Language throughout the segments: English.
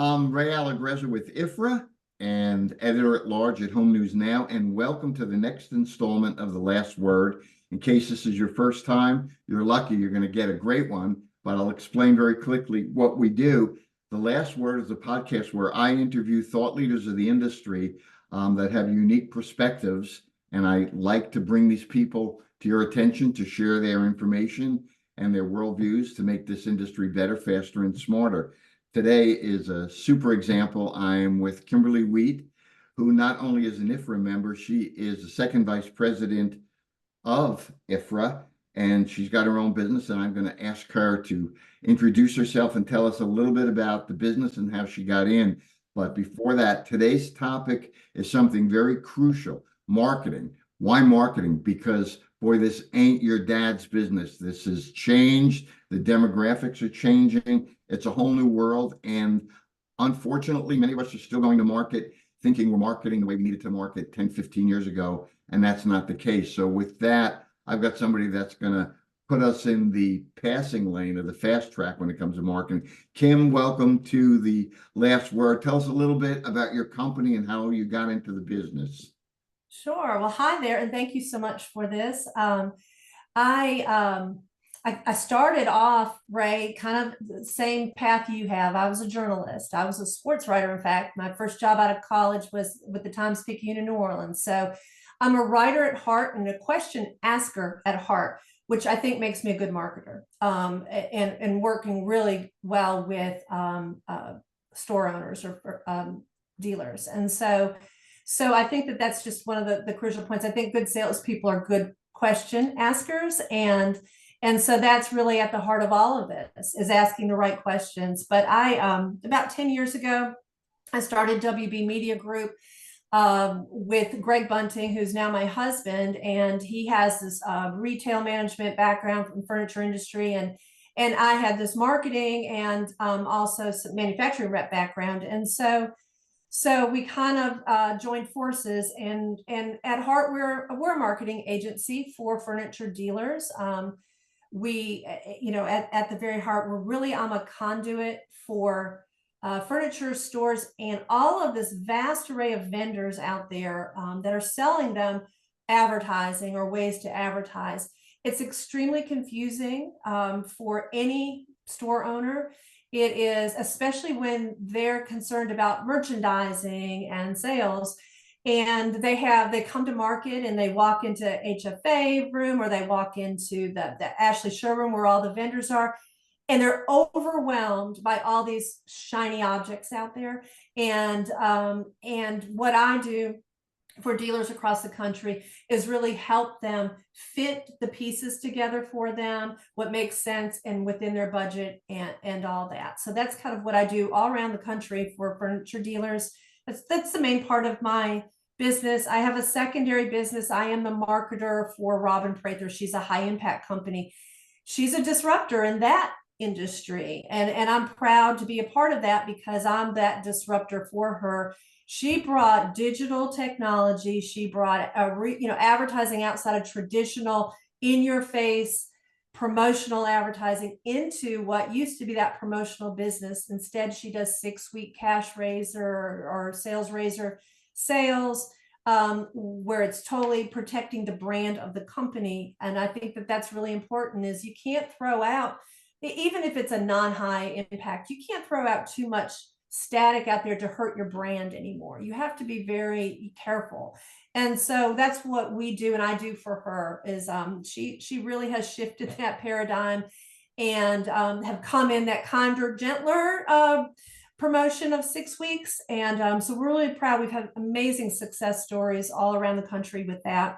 I'm Ray Allegrezza with IFRA and editor-at-large at Home News Now, and welcome to the next installment of The Last Word. In case this is your first time, you're lucky, you're going to get a great one, but I'll explain very quickly what we do. The Last Word is a podcast where I interview thought leaders of the industry that have unique perspectives, and I like to bring these people to your attention to share their information and their worldviews to make this industry better, faster, and smarter. Today is a super example. I am with Kimberly, who not only is an IFRA member, she is the second vice president of IFRA, and she's got her own business, and I'm going to ask her to introduce herself and tell us a little bit about the business and how she got in. But before that, today's topic is something very crucial: marketing. Why marketing? Because, boy, this ain't your dad's business. This has changed. The demographics are changing. It's a whole new world. And unfortunately, many of us are still going to market thinking we're marketing the way we needed to market 10, 15 years ago. And that's not the case. So with that, I've got somebody that's going to put us in the passing lane of the fast track when it comes to marketing. Kim, welcome to The Last Word. Tell us a little bit about your company and how you got into the business. Sure. Well, hi there, and thank you so much for this. I started off, Ray, kind of the same path you have. I was a journalist. I was a sports writer. In fact, my first job out of college was with the Times-Picayune in New Orleans. So I'm a writer at heart and a question asker at heart, which I think makes me a good marketer, and working really well with store owners or dealers. And so I think that that's just one of the crucial points. I think good salespeople are good question askers, and so that's really at the heart of all of this, is asking the right questions. But I about 10 years ago, I started WB Media Group with Greg Bunting, who's now my husband, and he has this retail management background from the furniture industry, and I had this marketing and also some manufacturing rep background, and so we kind of joined forces, and at heart we're a marketing agency for furniture dealers. We, at the very heart, I'm a conduit for furniture stores and all of this vast array of vendors out there that are selling them advertising or ways to advertise. It's extremely confusing for any store owner. It is, especially when they're concerned about merchandising and sales, and they come to market and they walk into HFA room, or they walk into the Ashley showroom where all the vendors are, and they're overwhelmed by all these shiny objects out there. And what I do for dealers across the country is really help them fit the pieces together for them, what makes sense and within their budget, and all that. So that's kind of what I do all around the country for furniture dealers. That's the main part of my business. I have a secondary business. I am the marketer for Robin Prather. She's a high impact company. She's a disruptor in that industry, and I'm proud to be a part of that because I'm that disruptor for her. She brought digital technology. She brought advertising outside of traditional in-your-face promotional advertising into what used to be that promotional business. Instead, she does 6-week cash raiser or sales raiser sales, where it's totally protecting the brand of the company. And I think that that's really important. Is you can't throw out, even if it's a non-high impact, you can't throw out too much static out there to hurt your brand anymore. You have to be very careful. And so that's what we do, and I do for her, is she really has shifted that paradigm and have come in that kinder, gentler promotion of 6 weeks. And so we're really proud. We've had amazing success stories all around the country with that.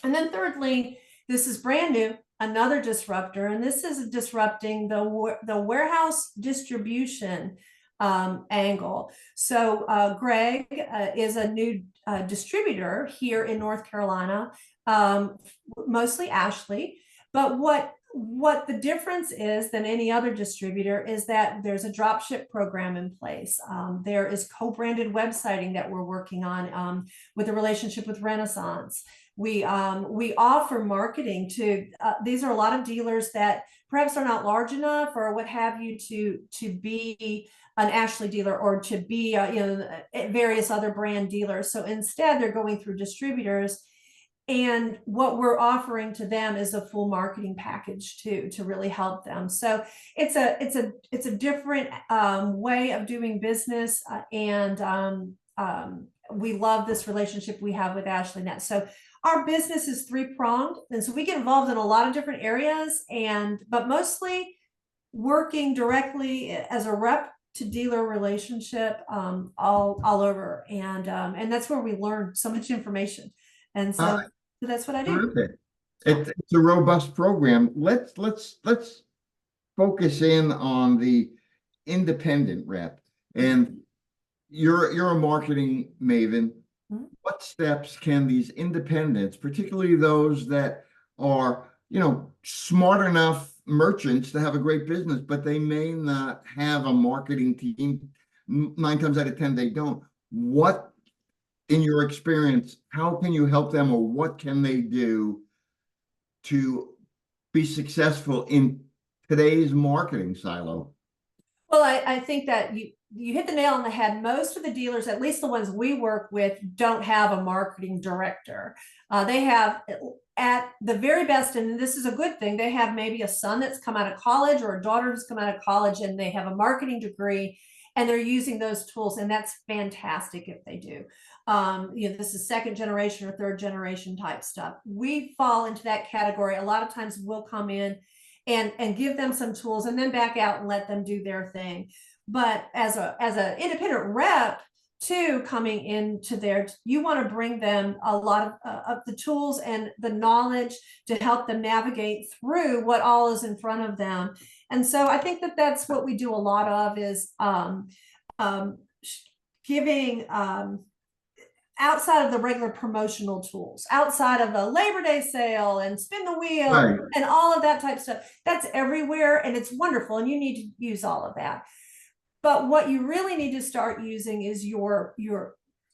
And then thirdly, this is brand new, another disruptor, and this is disrupting the warehouse distribution angle. So Greg is a new distributor here in North Carolina, mostly Ashley. But what the difference is than any other distributor is that there's a drop ship program in place. There is co-branded websiting that we're working on with a relationship with Renaissance. We offer marketing to, these are a lot of dealers that perhaps are not large enough or what have you to be an Ashley dealer or to be, various other brand dealers. So instead they're going through distributors, and what we're offering to them is a full marketing package to really help them. So it's a different way of doing business, and we love this relationship we have with AshleyNet. So our business is three-pronged, and so we get involved in a lot of different areas, but mostly working directly as a rep to dealer relationship, all over, and that's where we learn so much information, and so that's what I do. Terrific. It's a robust program. Let's focus in on the independent rep. And you're a marketing maven. Mhm. What steps can these independents, particularly those that are, smart enough merchants to have a great business, but they may not have a marketing team, 9 times out of 10 they don't. What, in your experience, how can you help them, or what can they do to be successful in today's marketing silo? Well, I think that you hit the nail on the head. Most of the dealers, at least the ones we work with, don't have a marketing director. They have, at the very best, and this is a good thing, they have maybe a son that's come out of college or a daughter who's come out of college, and they have a marketing degree, and they're using those tools, and that's fantastic if they do. This is second generation or third generation type stuff. We fall into that category. A lot of times we'll come in and give them some tools and then back out and let them do their thing. But as an independent rep too, coming into there, you want to bring them a lot of the tools and the knowledge to help them navigate through what all is in front of them. And so I think that that's what we do a lot of, is giving outside of the regular promotional tools, outside of the Labor Day sale and spin the wheel, Right. and all of that type of stuff. That's everywhere, and it's wonderful, and you need to use all of that. But what you really need to start using is your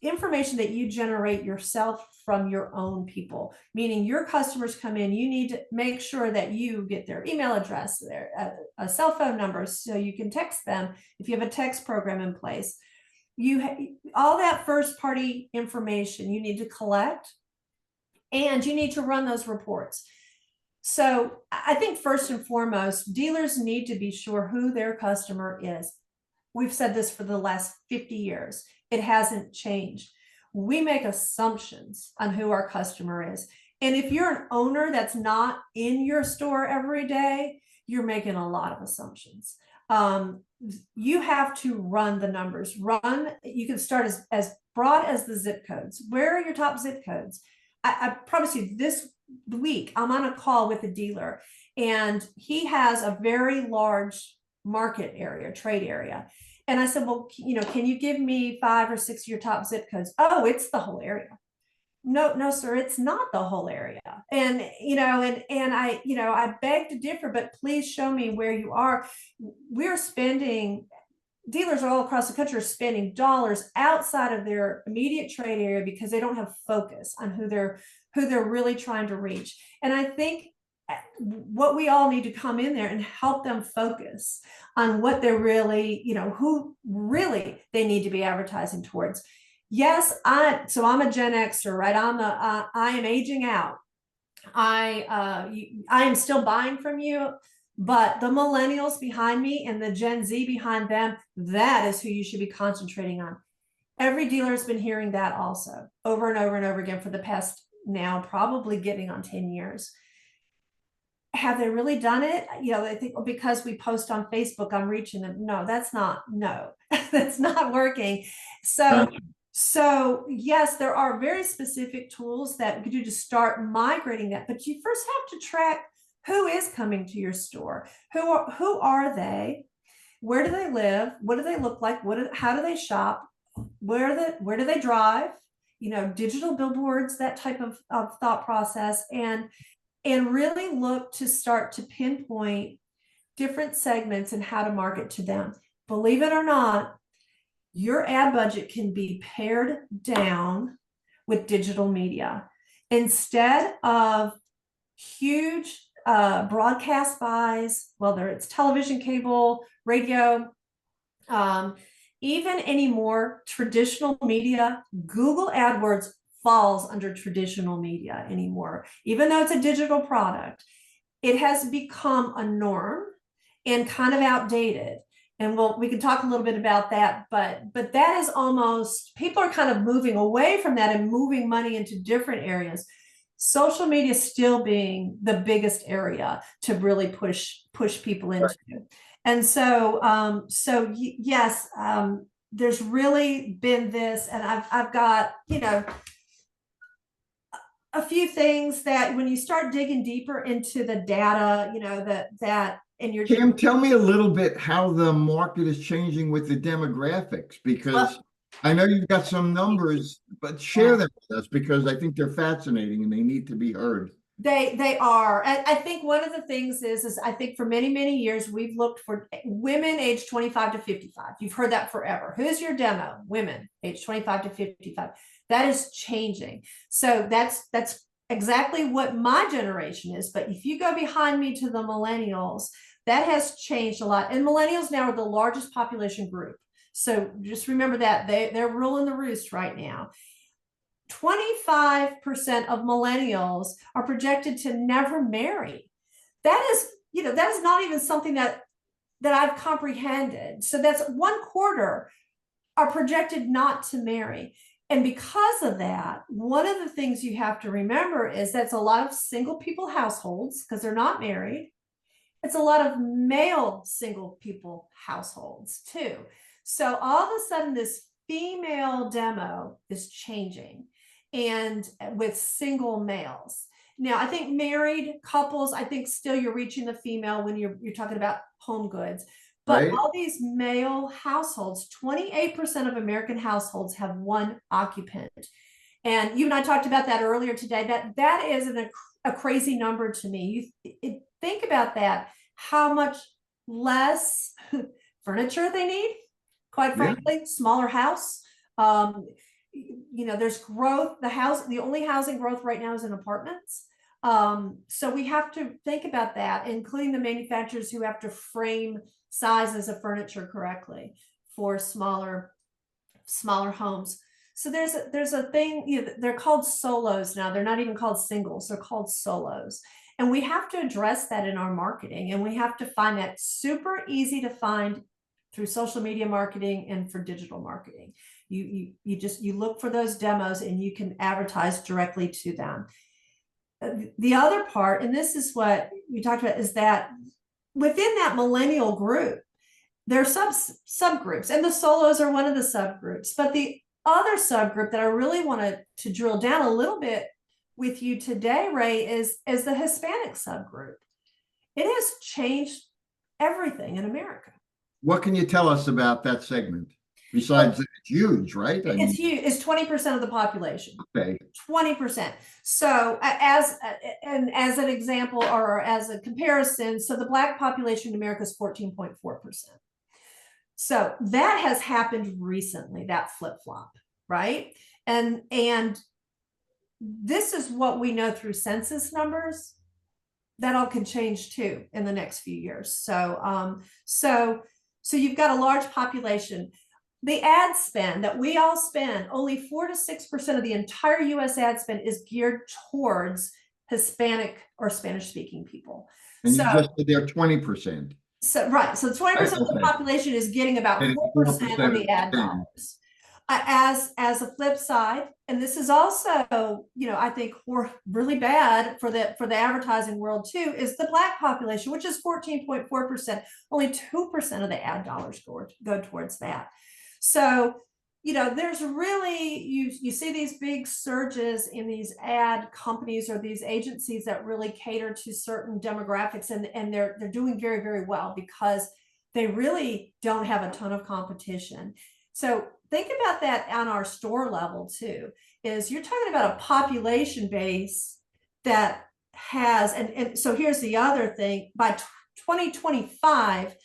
information that you generate yourself from your own people, meaning your customers come in, you need to make sure that you get their email address, their a cell phone number, so you can text them if you have a text program in place. All that first party information you need to collect, and you need to run those reports. So I think first and foremost, dealers need to be sure who their customer is. We've said this for the last 50 years. It hasn't changed. We make assumptions on who our customer is. And if you're an owner that's not in your store every day, you're making a lot of assumptions. You have to run the numbers. You can start as broad as the zip codes. Where are your top zip codes? I promise you, this week I'm on a call with a dealer, and he has a very large market area, trade area. And I said, well, can you give me 5 or 6 of your top zip codes? Oh, it's the whole area. No, sir, it's not the whole area. And, I beg to differ, but please show me where you are. Dealers all across the country are spending dollars outside of their immediate trade area because they don't have focus on who they're really trying to reach. And I think what we all need to come in there and help them focus on what they're really, who really they need to be advertising towards. Yes, I'm a Gen Xer, right? I am aging out. I am still buying from you, but the millennials behind me and the Gen Z behind them, that is who you should be concentrating on. Every dealer has been hearing that also over and over and over again for the past, now probably getting on 10 years. Have they really done it? They think, well, because we post on Facebook, I'm reaching them. No, that's not working. So yes, there are very specific tools that we could do to start migrating that, but you first have to track who is coming to your store. Who are they? Where do they live? What do they look like? How do they shop? Where do they drive? Digital billboards, that type of thought process, and really look to start to pinpoint different segments and how to market to them. Believe it or not, your ad budget can be pared down with digital media. Instead of huge broadcast buys, whether it's television, cable, radio, even anymore traditional media, Google AdWords falls under traditional media anymore. Even though it's a digital product, it has become a norm and kind of outdated. And we can talk a little bit about that, but that is almost, people are kind of moving away from that and moving money into different areas. Social media still being the biggest area to really push people into. And so, yes, there's really been this, and I've got, a few things that when you start digging deeper into the data, that and you're Kim, tell me a little bit how the market is changing with the demographics, because I know you've got some numbers, but share them with us because I think they're fascinating and they need to be heard. They are. I think one of the things is I think for many, many years, we've looked for women age 25 to 55. You've heard that forever. Who's your demo? Women age 25 to 55. That is changing. So that's exactly what my generation is. But if you go behind me to the millennials, that has changed a lot. And millennials now are the largest population group. So just remember that they're ruling the roost right now. 25% of millennials are projected to never marry. That is, that is not even something that I've comprehended. So that's 1/4 are projected not to marry. And because of that, one of the things you have to remember is that's a lot of single people households because they're not married. It's a lot of male single people households too. So all of a sudden this female demo is changing, and with single males. Now, I think married couples, I think still you're reaching the female when you're talking about home goods. But Right? all these male households, 28% of American households have one occupant. And you and I talked about that earlier today. That is a crazy number to me. Think about that, how much less furniture they need, quite frankly, smaller house. There's growth. The only housing growth right now is in apartments. So we have to think about that, including the manufacturers who have to frame sizes of furniture correctly for smaller homes. So there's a thing, they're called solos now. They're not even called singles, they're called solos. And we have to address that in our marketing, and we have to find that super easy to find through social media marketing and for digital marketing. You look for those demos and you can advertise directly to them. The other part, and this is what we talked about, is that within that millennial group, there are subgroups, and the solos are one of the subgroups. But the other subgroup that I really want to drill down a little bit with you today, Ray, is the Hispanic subgroup. It has changed everything in America. What can you tell us about that segment? Besides, it's huge, right? It's huge. It's 20% of the population. Okay. 20%. So as an example, or as a comparison, so the Black population in America is 14.4%. So that has happened recently, that flip-flop, right? And this is what we know through census numbers. That all can change too in the next few years. So you've got a large population. The ad spend that we all spend, only 4 to 6% of the entire US ad spend is geared towards Hispanic or Spanish-speaking people. And you just said they're 20%. So right, so 20% of the population is getting about 4% of the ad dollars. As a flip side, and this is also, I think we're really bad for the advertising world too, is the Black population, which is 14.4%. Only 2% of the ad dollars go towards that. So, there's really, you see these big surges in these ad companies or these agencies that really cater to certain demographics, and they're doing very, very well because they really don't have a ton of competition. So think about that on our store level too, is you're talking about a population base that has, and so here's the other thing, by 2025,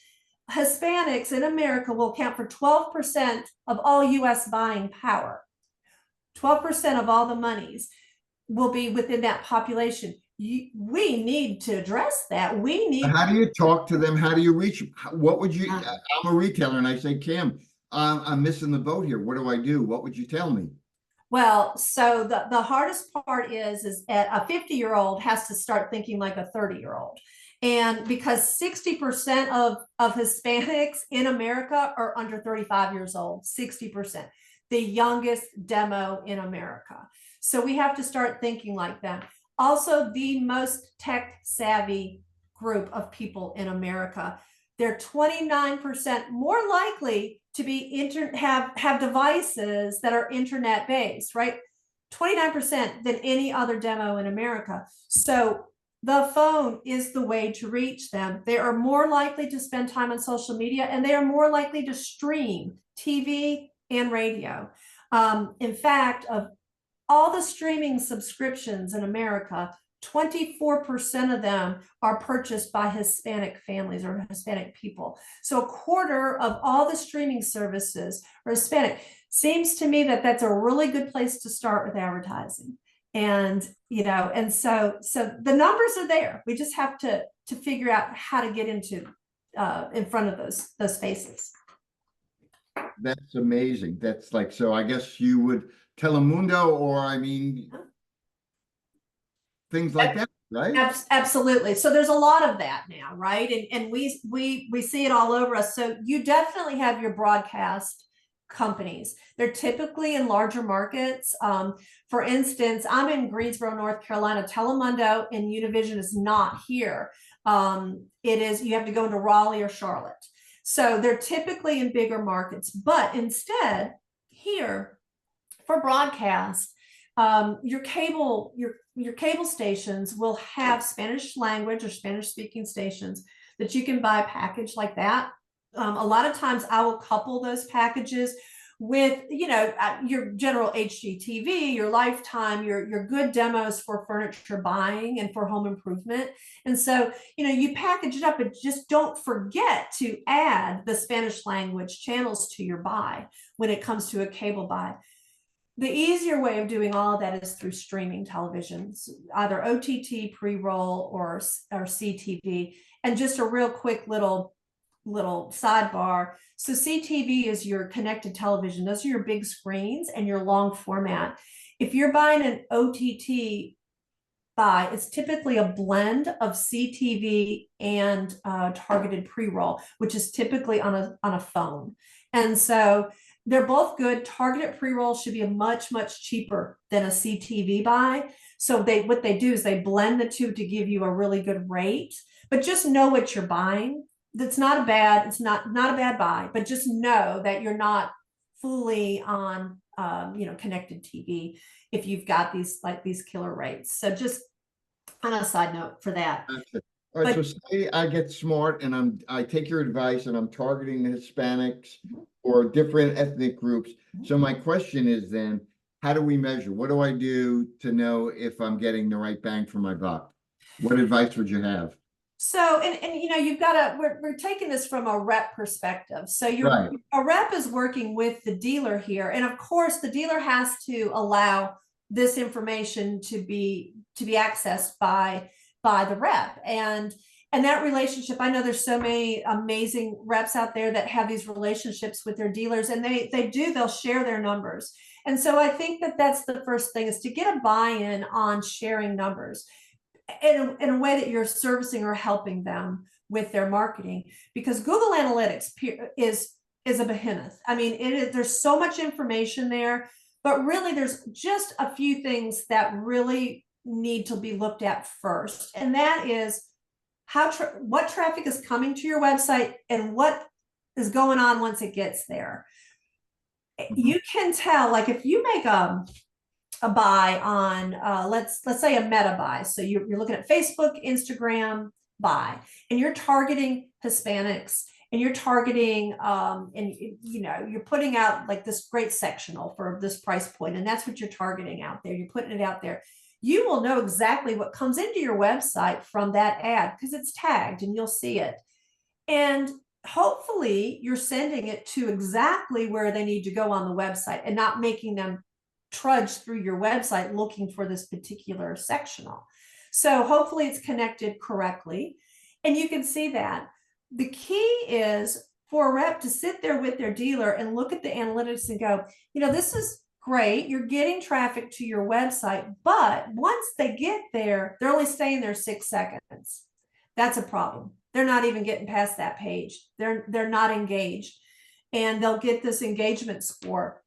Hispanics in America will account for 12% of all US buying power, 12% of all the monies. will be within that population. We need to address that. We need. How do you talk to them? How do you reach them? What would you, I'm a retailer and I say, Kim, I'm missing the boat here. What do I do? What would you tell me? Well, so the hardest part is that a 50-year-old has to start thinking like a 30-year-old. And because 60% of Hispanics in America are under 35 years old, 60%, the youngest demo in America. So we have to start thinking like them. Also, the most tech savvy group of people in America. They're 29% more likely to be have devices that are internet based, right? 29% than any other demo in America. So the phone is the way to reach them. They are more likely to spend time on social media, and they are more likely to stream TV and radio. In fact, of all the streaming subscriptions in America, 24% of them are purchased by Hispanic families or Hispanic people. So a quarter of all the streaming services are Hispanic. Seems to me that that's a really good place to start with advertising. And, and so the numbers are there. We just have to figure out how to get into in front of those spaces. That's amazing. That's like, so I guess you would Telemundo, or I mean, things like that, right? Absolutely. So there's a lot of that now, right? And we see it all over us. So you definitely have your broadcast companies. They're typically in larger markets. For instance, I'm in Greensboro, North Carolina. Telemundo and Univision is not here. It is, you have to go into Raleigh or Charlotte. So they're typically in bigger markets, but instead here for broadcast, your cable stations will have Spanish language or Spanish speaking stations that you can buy a package like that. A lot of times I will couple those packages with, your general HGTV, your Lifetime, your good demos for furniture buying and for home improvement. And so, you package it up, but just don't forget to add the Spanish language channels to your buy when it comes to a cable buy. The easier way of doing all of that is through streaming televisions, either OTT, pre-roll, or CTV. And just a real quick little sidebar. So CTV is your connected television. Those are your big screens and your long format. If you're buying an OTT buy, it's typically a blend of CTV and targeted pre-roll, which is typically on a phone. And so they're both good. Targeted pre-roll should be much cheaper than a CTV buy. So what they do is they blend the two to give you a really good rate, but just know what you're buying. It's not a bad buy, but just know that you're not fully on connected TV if you've got these killer rates. So just on a side note for that. Gotcha. All right, so say I get smart and I take your advice and I'm targeting the Hispanics or different ethnic groups. So my question is then, how do we measure? What do I do to know if I'm getting the right bang for my buck? What advice would you have? So, and you've got we're taking this from a rep perspective. So Right. a rep is working with the dealer here. And of course the dealer has to allow this information to be accessed by the rep. And that relationship, I know there's so many amazing reps out there that have these relationships with their dealers, and they'll share their numbers. And so I think that's the first thing, is to get a buy-in on sharing numbers in a way that you're servicing or helping them with their marketing, because Google Analytics is a behemoth. I mean, there's so much information there, but really there's just a few things that really need to be looked at first. And that is what traffic is coming to your website and what is going on once it gets there. You can tell, like if you make a buy on, let's say a meta buy. So you're looking at Facebook, Instagram buy, and you're targeting Hispanics, and you're targeting, and you're putting out like this great sectional for this price point, and that's what you're targeting out there. You're putting it out there. You will know exactly what comes into your website from that ad because it's tagged and you'll see it. And hopefully you're sending it to exactly where they need to go on the website and not making them trudge through your website looking for this particular sectional. So hopefully it's connected correctly. And you can see that. The key is for a rep to sit there with their dealer and look at the analytics and go, this is great. You're getting traffic to your website, but once they get there, they're only staying there 6 seconds. That's a problem. They're not even getting past that page. They're not engaged, and they'll get this engagement score.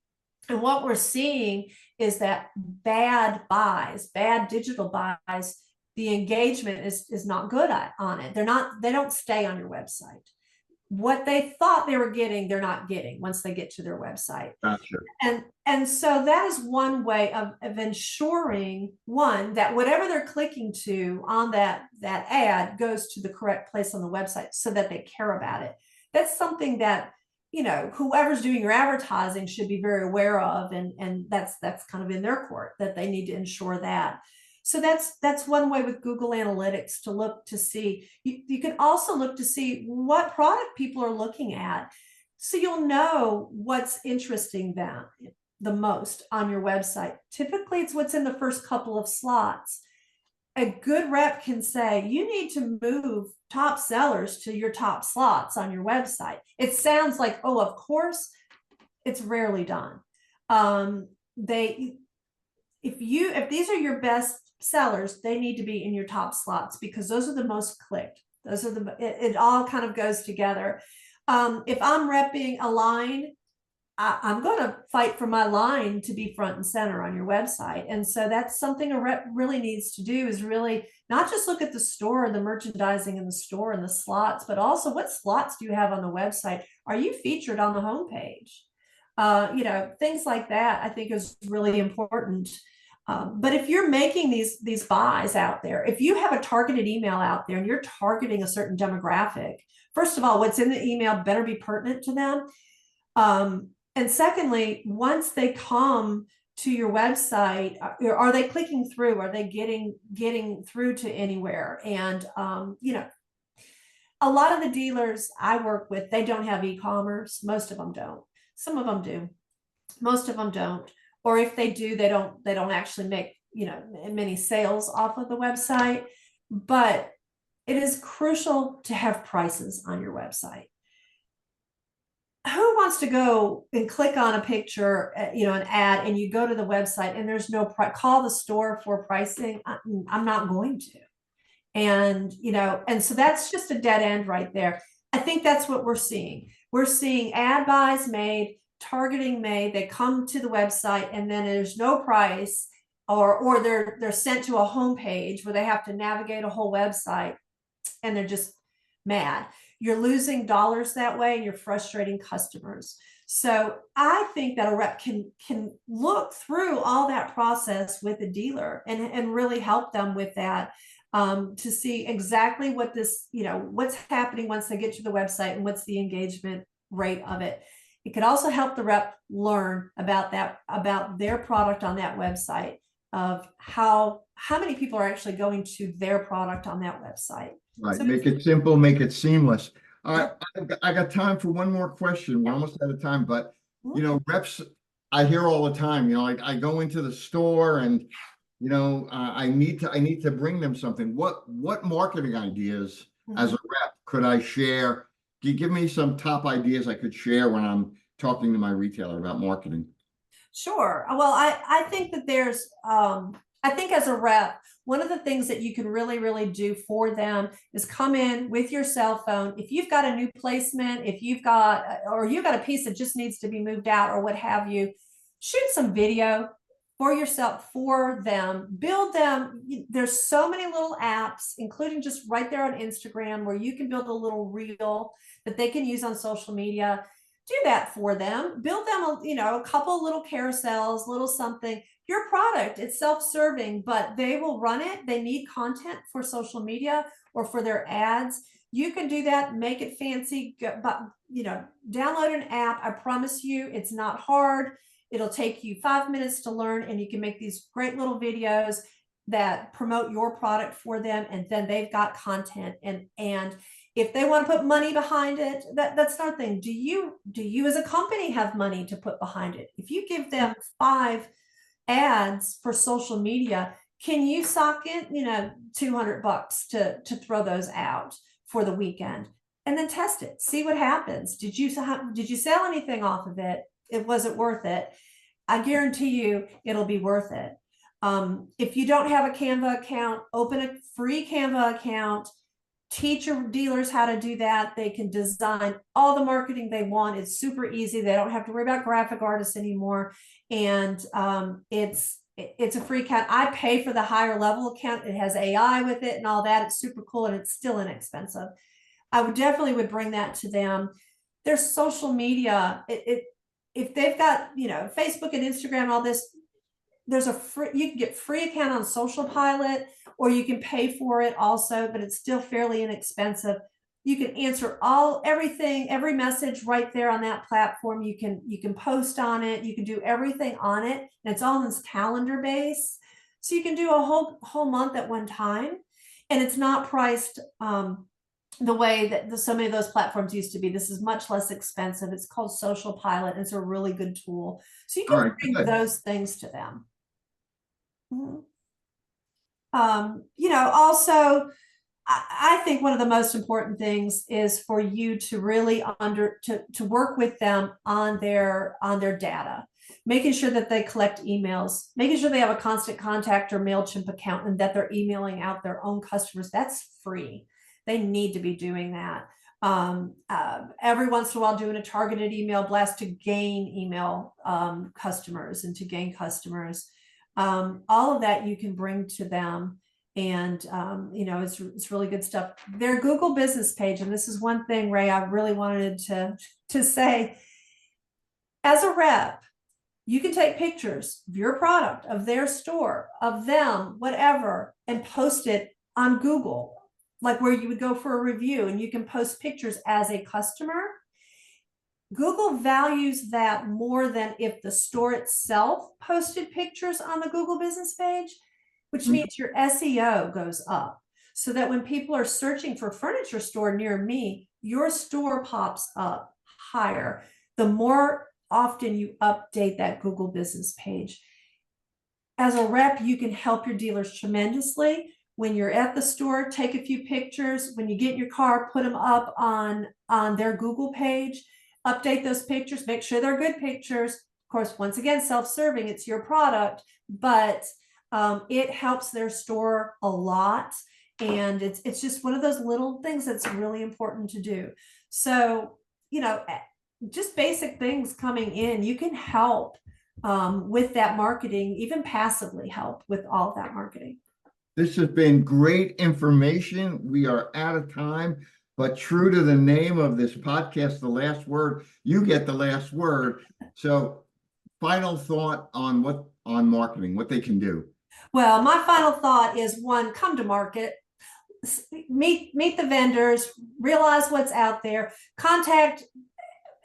And what we're seeing is that bad buys, bad digital buys, the engagement is not good on it. They don't stay on your website. What they thought they were getting, they're not getting once they get to their website. Gotcha. And so that is one way of ensuring, one, that whatever they're clicking to on that ad goes to the correct place on the website so that they care about it. That's something that, whoever's doing your advertising should be very aware of. And that's kind of in their court that they need to ensure that. So that's one way with Google Analytics to look to see. You can also look to see what product people are looking at, so you'll know what's interesting them the most on your website. Typically, it's what's in the first couple of slots. A good rep can say, you need to move top sellers to your top slots on your website. It sounds like, oh, of course, it's rarely done. If these are your best sellers, they need to be in your top slots because those are the most clicked. It all kind of goes together. If I'm repping a line, I'm going to fight for my line to be front and center on your website. And so that's something a rep really needs to do, is really not just look at the store, the merchandising in the store and the slots, but also what slots do you have on the website? Are you featured on the homepage? Things like that I think is really important. But if you're making these buys out there, if you have a targeted email out there and you're targeting a certain demographic, first of all, what's in the email better be pertinent to them. And secondly, once they come to your website, are they clicking through? Are they getting through to anywhere? And, a lot of the dealers I work with, they don't have e-commerce. Most of them don't. Some of them do. Most of them don't. Or if they do, they don't actually make, many sales off of the website. But it is crucial to have prices on your website. Who wants to go and click on a picture, an ad, and you go to the website and there's no call the store for pricing? I'm not going to. And, and so that's just a dead end right there. I think that's what we're seeing. We're seeing ad buys made, targeting made, they come to the website and then there's no price, or they're sent to a homepage where they have to navigate a whole website and they're just mad. You're losing dollars that way and you're frustrating customers. So I think that a rep can look through all that process with a dealer and really help them with that, to see exactly what what's happening once they get to the website and what's the engagement rate of it. It could also help the rep learn about their product on that website, of how many people are actually going to their product on that website. Right. So make it simple, make it seamless. I got time for one more question. We're almost out of time, but reps, I hear all the time, I go into the store and, I need to bring them something. What marketing ideas as a rep could I share? Do you give me some top ideas I could share when I'm talking to my retailer about marketing? Sure. Well, I think that there's, I think as a rep, one of the things that you can really, really do for them is come in with your cell phone. If you've got a new placement, if you've got a piece that just needs to be moved out or what have you, shoot some video for yourself, for them, build them. There's so many little apps, including just right there on Instagram, where you can build a little reel that they can use on social media. Do that for them. Build them a couple little carousels, little something. Your product, it's self-serving, but they will run it. They need content for social media or for their ads. You can do that, make it fancy, but download an app. I promise you, it's not hard. It'll take you 5 minutes to learn, and you can make these great little videos that promote your product for them, and then they've got content. And if they want to put money behind it, that's another thing. Do you as a company have money to put behind it? If you give them $5 ads for social media, can you sock in, $200 to throw those out for the weekend and then test it, see what happens? Did you sell anything off of it? Was it worth it? I guarantee you it'll be worth it. If you don't have a Canva account, open a free Canva account, teach your dealers how to do that. They can design all the marketing they want. It's super easy. They don't have to worry about graphic artists anymore. And it's a free account. I pay for the higher level account. It has AI with it and all that. It's super cool and it's still inexpensive. I would definitely bring that to them. Their social media, if they've got, Facebook and Instagram, all this, there's you can get free account on Social Pilot, or you can pay for it also, but it's still fairly inexpensive. You can answer everything, every message right there on that platform. You can post on it. You can do everything on it. And it's all in this calendar base. So you can do a whole month at one time. And it's not priced the way that so many of those platforms used to be. This is much less expensive. It's called Social Pilot. It's a really good tool. So you can bring those things to them. Also, I think one of the most important things is for you to really to work with them on their data, making sure that they collect emails, making sure they have a Constant Contact or MailChimp account, and that they're emailing out their own customers. That's free. They need to be doing that. Every once in a while doing a targeted email blast to gain email customers and to gain customers. All of that you can bring to them. And, it's really good stuff. Their Google business page, and this is one thing, Ray, I really wanted to say, as a rep, you can take pictures of your product, of their store, of them, whatever, and post it on Google, like where you would go for a review, and you can post pictures as a customer. Google values that more than if the store itself posted pictures on the Google business page, which means your SEO goes up, so that when people are searching for furniture store near me, your store pops up higher the more often you update that Google business page. As a rep, you can help your dealers tremendously. When you're at the store, take a few pictures. When you get in your car, put them up on their Google page, update those pictures, make sure they're good pictures. Of course, once again, self-serving, it's your product, but it helps their store a lot. And it's just one of those little things that's really important to do. So, just basic things coming in, you can help with that marketing, even passively help with all of that marketing. This has been great information. We are out of time, but true to the name of this podcast, The Last Word, you get the last word. So final thought on marketing, what they can do. Well, my final thought is, one, come to market, meet the vendors, realize what's out there, contact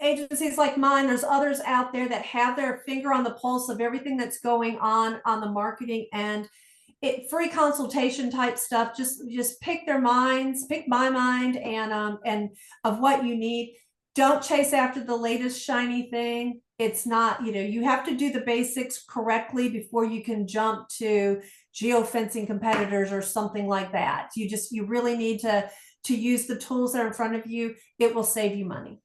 agencies like mine. There's others out there that have their finger on the pulse of everything that's going on the marketing end. Free consultation type stuff. Just pick my mind, and of what you need. Don't chase after the latest shiny thing. It's not, you have to do the basics correctly before you can jump to geofencing competitors or something like that. You really need to use the tools that are in front of you. It will save you money.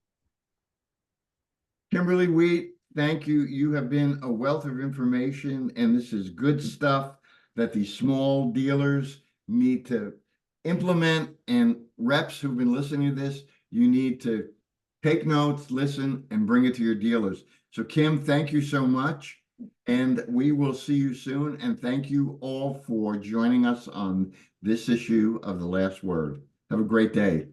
Kimberly Wheat, thank you. You have been a wealth of information, and this is good stuff that these small dealers need to implement. And reps who've been listening to this, you need to take notes, listen, and bring it to your dealers. So Kim, thank you so much. And we will see you soon. And thank you all for joining us on this issue of The Last Word. Have a great day.